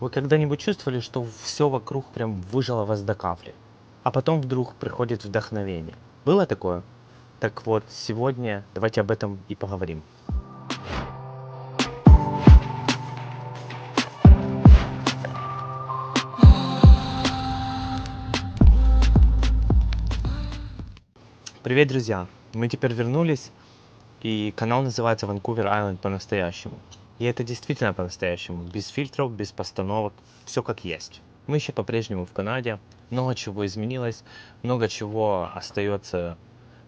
Вы когда-нибудь чувствовали, что все вокруг прям выжило вас до капли, а потом вдруг приходит вдохновение? Было такое? Так вот, сегодня давайте об этом и поговорим. Привет, друзья! Мы теперь вернулись, и канал называется Vancouver Island по-настоящему. И это действительно по-настоящему, без фильтров, без постановок, все как есть. Мы еще по-прежнему в Канаде, много чего изменилось, много чего остается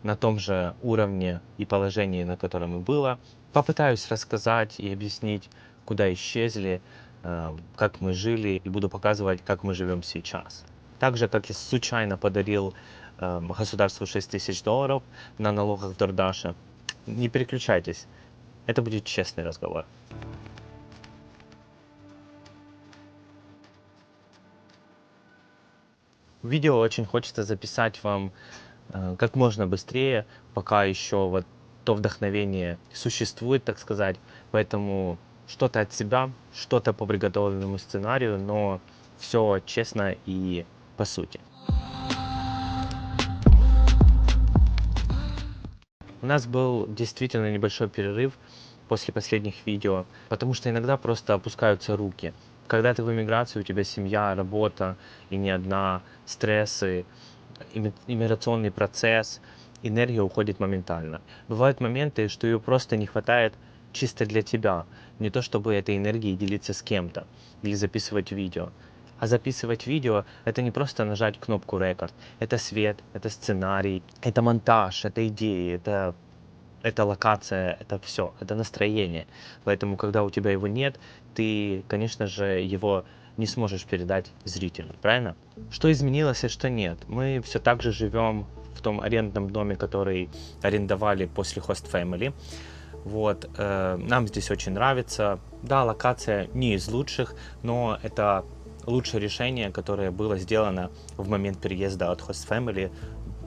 на том же уровне и положении, на котором и было. Попытаюсь рассказать и объяснить, куда исчезли, как мы жили, и буду показывать, как мы живем сейчас. Также, как я случайно подарил государству $6000 на налогах Дордаша. Не переключайтесь, это будет честный разговор. Видео очень хочется записать вам как можно быстрее, пока еще вот то вдохновение существует, так сказать. Поэтому что-то от себя, что-то по приготовленному сценарию, но все честно и по сути. У нас был действительно небольшой перерыв после последних видео, потому что иногда просто опускаются руки. Когда ты в эмиграции, у тебя семья, работа и не одна, стрессы, иммиграционный процесс, энергия уходит моментально. Бывают моменты, что ее просто не хватает чисто для тебя. Не то чтобы этой энергией делиться с кем-то или записывать видео. А записывать видео — это не просто нажать кнопку рекорд. Это свет, это сценарий, это монтаж, это идеи, это локация, это все, это настроение. Поэтому, когда у тебя его нет, ты, конечно же, его не сможешь передать зрителю, правильно? Что изменилось и что нет? Мы все так же живем в том арендном доме, который арендовали после Host Family. Вот, нам здесь очень нравится. Да, локация не из лучших, но это лучшее решение, которое было сделано в момент переезда от Host Family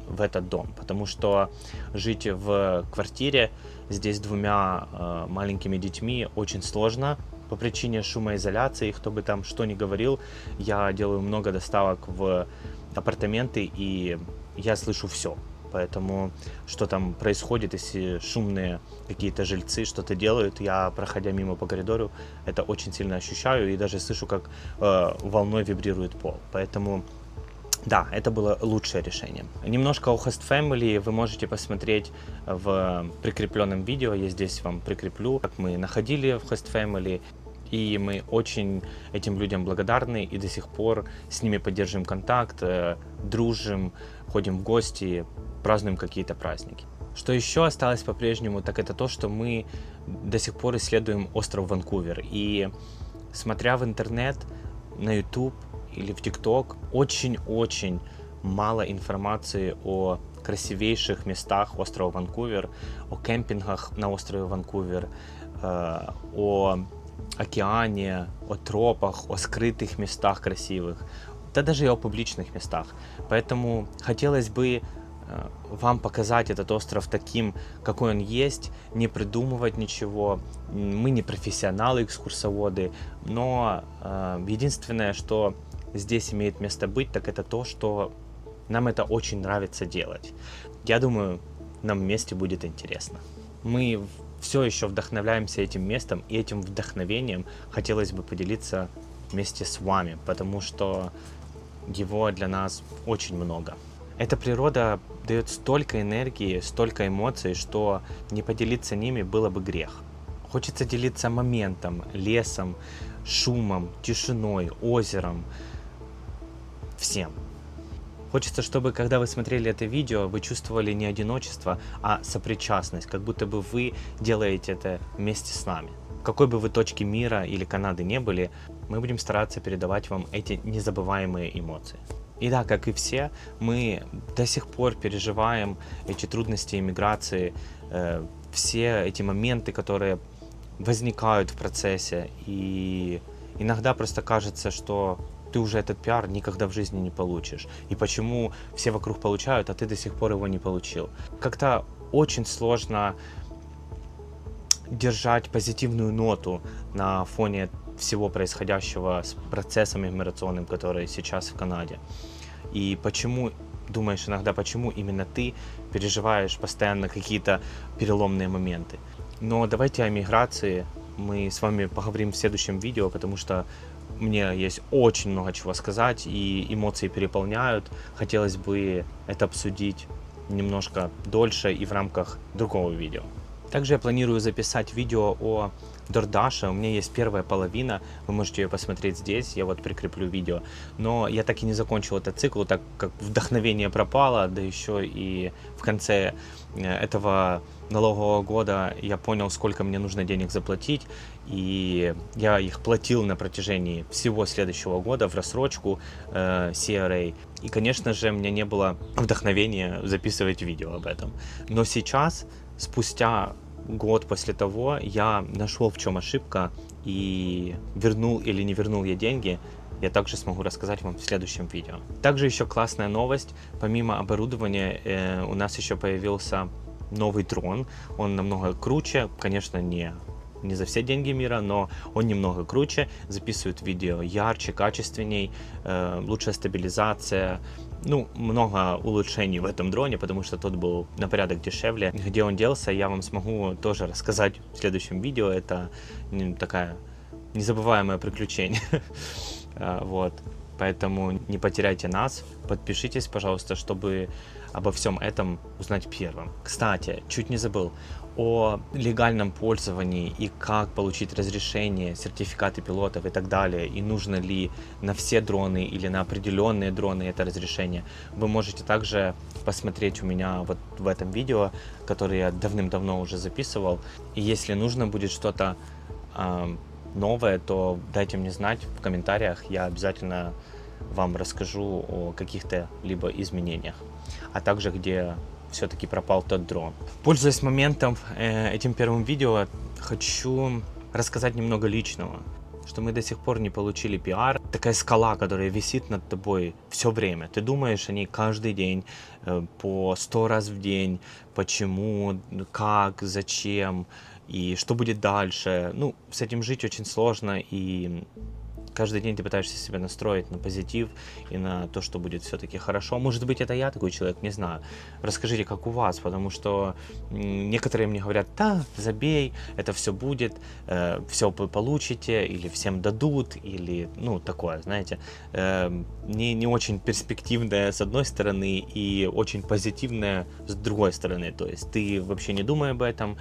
в этот дом, потому что жить в квартире здесь с двумя маленькими детьми очень сложно по причине шумоизоляции. Кто бы там что ни говорил, я делаю много доставок в апартаменты, и я слышу все. Поэтому, что там происходит, если шумные какие-то жильцы что-то делают, я, проходя мимо по коридору, это очень сильно ощущаю и даже слышу, как волной вибрирует пол. Поэтому да, это было лучшее решение. Немножко о Host Family вы можете посмотреть в прикрепленном видео. Я здесь вам прикреплю, как мы находили в Host Family. И мы очень этим людям благодарны и до сих пор с ними поддерживаем контакт, дружим, ходим в гости, празднуем какие-то праздники. Что еще осталось по-прежнему, так это то, что мы до сих пор исследуем остров Ванкувер. И смотря в интернет, на YouTube или в TikTok, очень-очень мало информации о красивейших местах острова Ванкувер, о кемпингах на острове Ванкувер, о океане, о тропах, о скрытых местах красивых, да даже и о публичных местах. Поэтому хотелось бы вам показать этот остров таким, какой он есть, не придумывать ничего. Мы не профессионалы, экскурсоводы, но единственное, что здесь имеет место быть, так это то, что нам это очень нравится делать. Я думаю, нам вместе будет интересно. Мы все еще вдохновляемся этим местом, и этим вдохновением хотелось бы поделиться вместе с вами, потому что его для нас очень много. Эта природа дает столько энергии, столько эмоций, что не поделиться ними было бы грех. Хочется делиться моментом, лесом, шумом, тишиной, озером, всем. Хочется, чтобы, когда вы смотрели это видео, вы чувствовали не одиночество, а сопричастность, как будто бы вы делаете это вместе с нами. В какой бы вы точке мира или Канады не были, мы будем стараться передавать вам эти незабываемые эмоции. И да, как и все, мы до сих пор переживаем эти трудности иммиграции, все эти моменты, которые возникают в процессе. И иногда просто кажется, что ты уже этот пиар никогда в жизни не получишь. И почему все вокруг получают, а ты до сих пор его не получил. Как-то очень сложно держать позитивную ноту на фоне всего происходящего с процессом иммиграционным, который сейчас в Канаде. И почему, думаешь иногда, почему именно ты переживаешь постоянно какие-то переломные моменты? Но давайте о миграции мы с вами поговорим в следующем видео, потому что мне есть очень много чего сказать, и эмоции переполняют. Хотелось бы это обсудить немножко дольше и в рамках другого видео. Также я планирую записать видео о DoorDash. У меня есть первая половина, вы можете ее посмотреть здесь, я вот прикреплю видео. Но я так и не закончил этот цикл, так как вдохновение пропало, да еще и в конце этого налогового года я понял, сколько мне нужно денег заплатить, и я их платил на протяжении всего следующего года в рассрочку CRA. И, конечно же, у меня не было вдохновения записывать видео об этом. Но сейчас, спустя год после того, я нашел, в чем ошибка, и вернул или не вернул я деньги, я также смогу рассказать вам в следующем видео. Также еще классная новость, помимо оборудования у нас еще появился новый дрон, он намного круче, конечно, не за все деньги мира, но он немного круче, записывает видео ярче, качественней, лучшая стабилизация, ну, много улучшений в этом дроне, потому что тот был на порядок дешевле. Где он делся, я вам смогу тоже рассказать в следующем видео, это такая незабываемое приключение. Вот, поэтому не потеряйте нас, подпишитесь, пожалуйста, чтобы обо всем этом узнать первым. Кстати, чуть не забыл о легальном пользовании и как получить разрешение, сертификаты пилотов и так далее, и нужно ли на все дроны или на определенные дроны это разрешение. Вы можете также посмотреть у меня вот в этом видео, которое я давным-давно уже записывал. И если нужно будет что-то новое, то дайте мне знать в комментариях, я обязательно вам расскажу о каких-то либо изменениях, а также где все-таки пропал тот дрон. Пользуясь моментом, этим первым видео, хочу рассказать немного личного, что мы до сих пор не получили пиар. Такая скала, которая висит над тобой все время. Ты думаешь о ней каждый день, по 100 раз в день, почему, как, зачем и что будет дальше. Ну, с этим жить очень сложно, и каждый день ты пытаешься себя настроить на позитив и на то, что будет все-таки хорошо. Может быть, это я такой человек, не знаю. Расскажите, как у вас, потому что некоторые мне говорят, да, забей, это все будет, все вы получите, или всем дадут, или, ну, такое, знаете, не очень перспективное с одной стороны и очень позитивное с другой стороны. То есть ты вообще не думай об этом,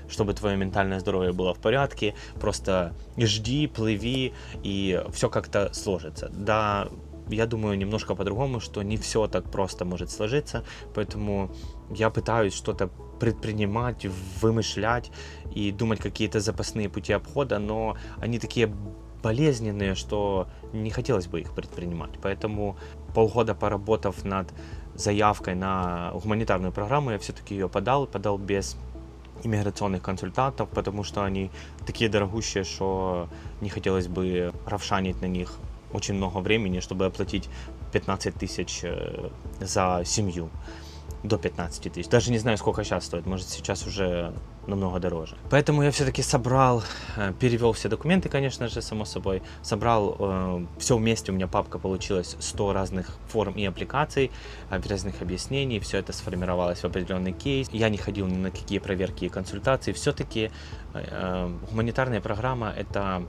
чтобы твое ментальное здоровье было в порядке, просто жди, плыви, и все как-то сложится. Да, я думаю немножко по-другому, что не все так просто может сложиться, поэтому я пытаюсь что-то предпринимать, вымышлять и думать какие-то запасные пути обхода, но они такие болезненные, что не хотелось бы их предпринимать. Поэтому полгода поработав над заявкой на гуманитарную программу, я все-таки ее подал без иммиграционных консультантов, потому что они такие дорогущие, что не хотелось бы равшанить на них очень много времени, чтобы оплатить 15 тысяч за семью. До 15 тысяч. Даже не знаю, сколько сейчас стоит. Может, сейчас уже намного дороже. Поэтому я все-таки собрал, перевел все документы, конечно же, само собой. Собрал все вместе. У меня папка получилась 100 разных форм и аппликаций, разных объяснений. Все это сформировалось в определенный кейс. Я не ходил ни на какие проверки и консультации. Все-таки гуманитарная программа — это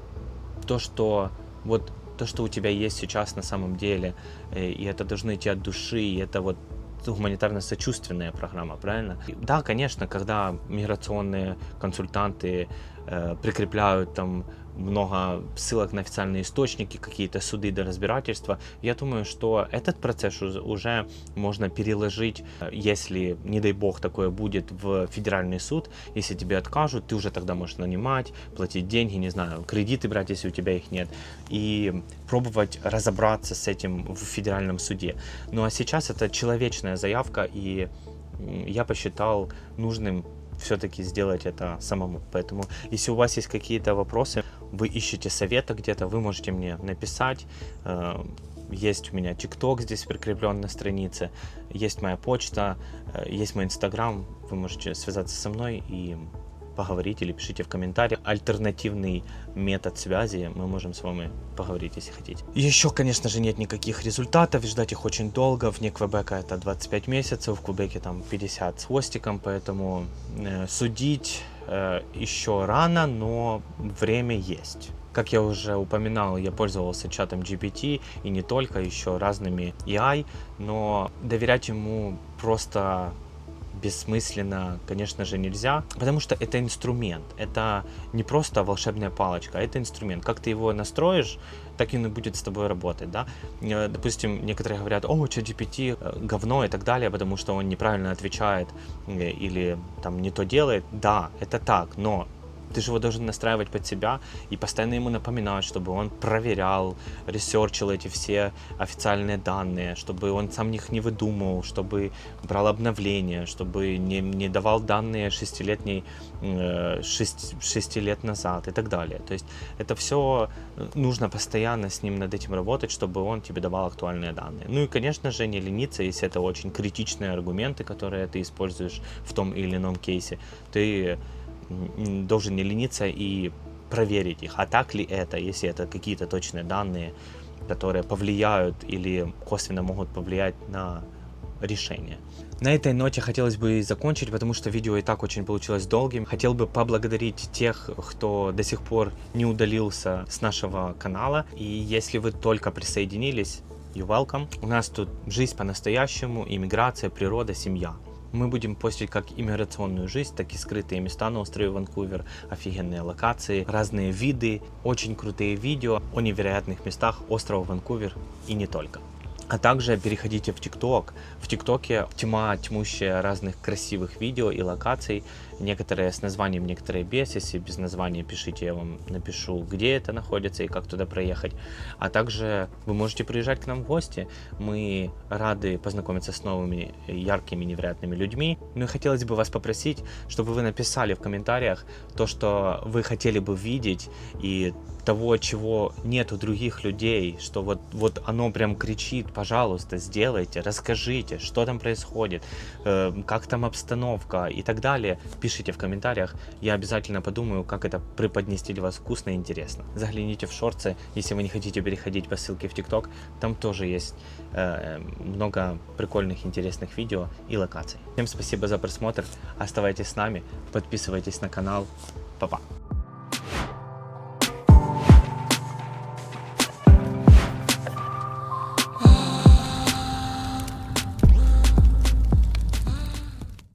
то, что вот то, что у тебя есть сейчас на самом деле. И это должно идти от души. И это вот гуманитарно-сочувственная программа, правильно? Да, конечно, когда миграционные консультанты прикрепляют там много ссылок на официальные источники, какие-то суды до разбирательства, я думаю, что этот процесс уже можно переложить, если, не дай бог, такое будет, в федеральный суд. Если тебе откажут, ты уже тогда можешь нанимать, платить деньги, не знаю, кредиты брать, если у тебя их нет, и пробовать разобраться с этим в федеральном суде. Ну а сейчас это человечная заявка, и я посчитал нужным все-таки сделать это самому. Поэтому, если у вас есть какие-то вопросы, вы ищете совета где-то, вы можете мне написать. Есть у меня ТикТок здесь прикреплен на странице, есть моя почта, есть мой Инстаграм. Вы можете связаться со мной и поговорить или пишите в комментариях. Альтернативный метод связи, мы можем с вами поговорить, если хотите. Еще, конечно же, нет никаких результатов, ждать их очень долго. Вне Квебека это 25 месяцев, в Квебеке там 50 с хвостиком, поэтому судить еще рано, но время есть. Как я уже упоминал, я пользовался чатом GPT и не только, еще разными AI, но доверять ему просто бессмысленно, конечно же, нельзя, потому что это инструмент, это не просто волшебная палочка, это инструмент. Как ты его настроишь, так он и будет с тобой работать, да. Допустим, некоторые говорят: о, ChatGPT говно и так далее, потому что он неправильно отвечает или там не то делает. Да, это так, но ты же его должен настраивать под себя и постоянно ему напоминать, чтобы он проверял, ресерчил эти все официальные данные, чтобы он сам их не выдумывал, чтобы брал обновления, чтобы не давал данные 6 лет назад и так далее. То есть это все нужно постоянно с ним над этим работать, чтобы он тебе давал актуальные данные. Ну и, конечно же, не лениться, если это очень критичные аргументы, которые ты используешь в том или ином кейсе, ты должен не лениться и проверить их, а так ли это, если это какие-то точные данные, которые повлияют или косвенно могут повлиять на решение. На этой ноте хотелось бы и закончить, потому что видео и так очень получилось долгим. Хотел бы поблагодарить тех, кто до сих пор не удалился с нашего канала. И если вы только присоединились, you're welcome. У нас тут жизнь по-настоящему, иммиграция, природа, семья. Мы будем постить как иммиграционную жизнь, так и скрытые места на острове Ванкувер, офигенные локации, разные виды, очень крутые видео о невероятных местах острова Ванкувер и не только. А также переходите в ТикТок. В ТикТоке тьмущая разных красивых видео и локаций. Некоторые с названием, некоторые без. Если без названия, пишите, я вам напишу, где это находится и как туда проехать. А также вы можете приезжать к нам в гости. Мы рады познакомиться с новыми яркими, невероятными людьми. Ну и хотелось бы вас попросить, чтобы вы написали в комментариях то, что вы хотели бы видеть, и того, чего нет у других людей, что вот оно прям кричит: пожалуйста, сделайте, расскажите, что там происходит, как там обстановка и так далее. Пишите в комментариях, я обязательно подумаю, как это преподнести для вас вкусно и интересно. Загляните в шорты, если вы не хотите переходить по ссылке в ТикТок, там тоже есть много прикольных, интересных видео и локаций. Всем спасибо за просмотр, оставайтесь с нами, подписывайтесь на канал, па-па.